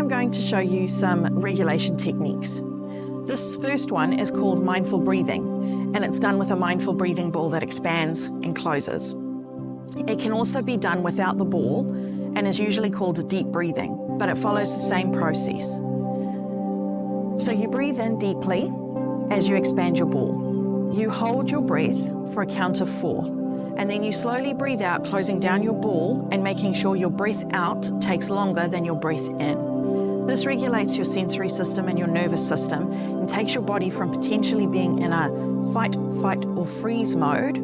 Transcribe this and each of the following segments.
I'm going to show you some regulation techniques. This first one is called mindful breathing, and it's done with a mindful breathing ball that expands and closes. It can also be done without the ball and is usually called deep breathing, but it follows the same process. So you breathe in deeply as you expand your ball. You hold your breath for a count of 4, and then you slowly breathe out, closing down your ball and making sure your breath out takes longer than your breath in. This regulates your sensory system and your nervous system and takes your body from potentially being in a fight, or freeze mode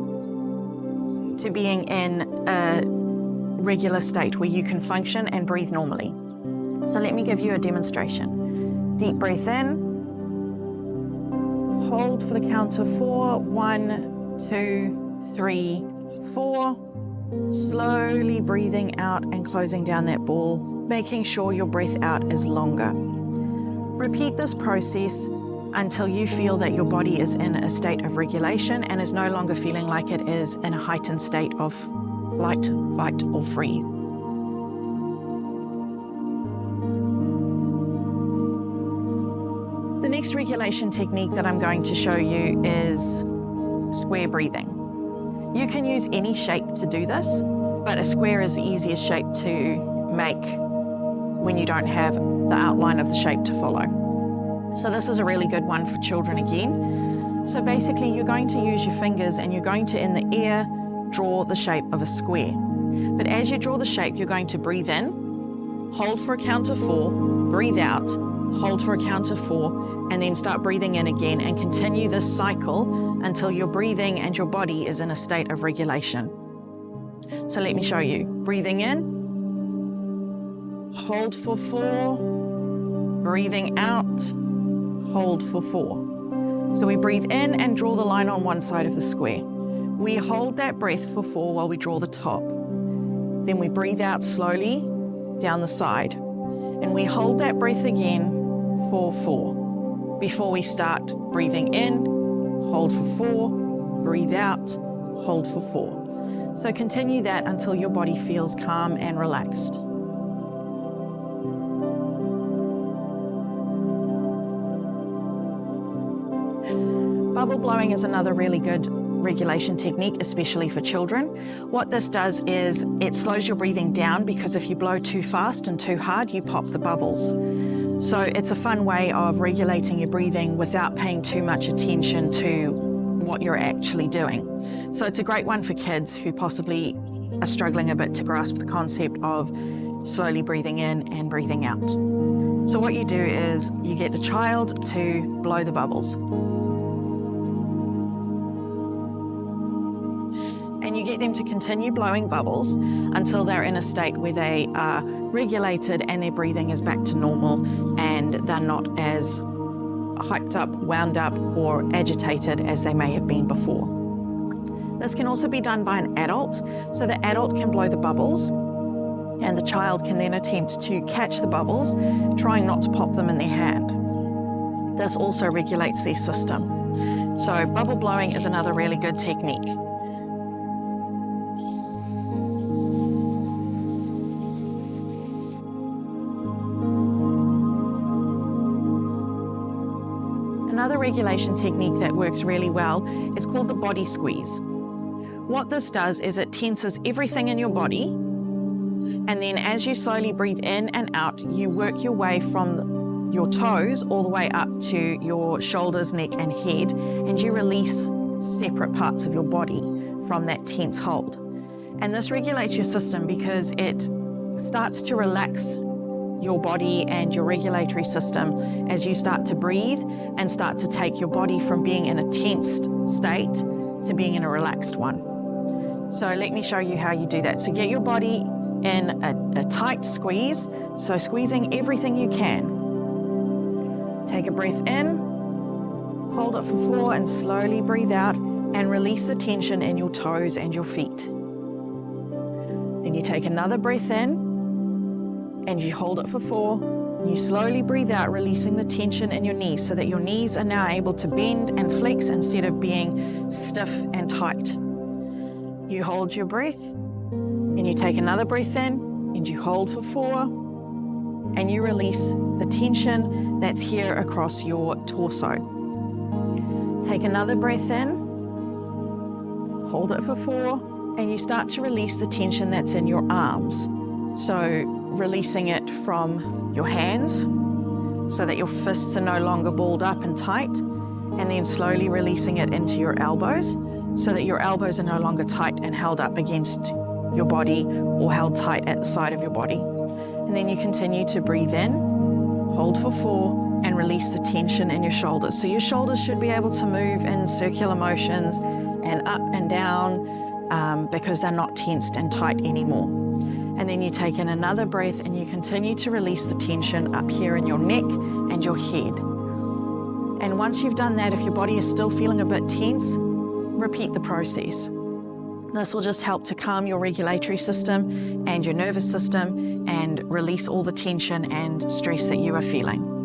to being in a regular state where you can function and breathe normally. So let me give you a demonstration. Deep breath in. Hold for the count of 4. 1, 2, 3, 4. Slowly breathing out and closing down that ball, making sure your breath out is longer. Repeat this process until you feel that your body is in a state of regulation and is no longer feeling like it is in a heightened state of flight, fight, or freeze. The next regulation technique that I'm going to show you is square breathing. You can use any shape to do this, but a square is the easiest shape to make when you don't have the outline of the shape to follow. So this is a really good one for children again. So basically you're going to use your fingers and you're going to, in the air, draw the shape of a square. But as you draw the shape, you're going to breathe in, hold for a count of 4, breathe out, hold for a count of 4, and then start breathing in again and continue this cycle until your breathing and your body is in a state of regulation. So let me show you. Breathing in, hold for 4, breathing out, hold for 4. So we breathe in and draw the line on one side of the square. We hold that breath for 4 while we draw the top. Then we breathe out slowly down the side. And we hold that breath again for 4. Before we start breathing in, hold for 4, breathe out, hold for 4. So continue that until your body feels calm and relaxed. Bubble blowing is another really good regulation technique, especially for children. What this does is it slows your breathing down, because if you blow too fast and too hard, you pop the bubbles. So it's a fun way of regulating your breathing without paying too much attention to what you're actually doing. So it's a great one for kids who possibly are struggling a bit to grasp the concept of slowly breathing in and breathing out. So what you do is you get the child to blow the bubbles. And you get them to continue blowing bubbles until they're in a state where they are regulated and their breathing is back to normal and they're not as hyped up, wound up, or agitated as they may have been before. This can also be done by an adult. So the adult can blow the bubbles and the child can then attempt to catch the bubbles, trying not to pop them in their hand. This also regulates their system. So bubble blowing is another really good technique. Another regulation technique that works really well is called the body squeeze. What this does is it tenses everything in your body, and then as you slowly breathe in and out, you work your way from your toes all the way up to your shoulders, neck, and head, and you release separate parts of your body from that tense hold. And this regulates your system because it starts to relax your body and your regulatory system as you start to breathe and start to take your body from being in a tensed state to being in a relaxed one. So let me show you how you do that. So get your body in a tight squeeze, so squeezing everything you can. Take a breath in, hold it for 4 and slowly breathe out and release the tension in your toes and your feet. Then you take another breath in and you hold it for 4. You slowly breathe out, releasing the tension in your knees so that your knees are now able to bend and flex instead of being stiff and tight. You hold your breath and you take another breath in and you hold for 4. and you release the tension that's here across your torso. Take another breath in, hold it for 4, and you start to release the tension that's in your arms. So releasing it from your hands so that your fists are no longer balled up and tight, and then slowly releasing it into your elbows so that your elbows are no longer tight and held up against your body or held tight at the side of your body. And then you continue to breathe in, hold for 4, and release the tension in your shoulders. So your shoulders should be able to move in circular motions and up and down because they're not tensed and tight anymore. And then you take in another breath and you continue to release the tension up here in your neck and your head. And once you've done that, if your body is still feeling a bit tense, repeat the process. This will just help to calm your regulatory system and your nervous system and release all the tension and stress that you are feeling.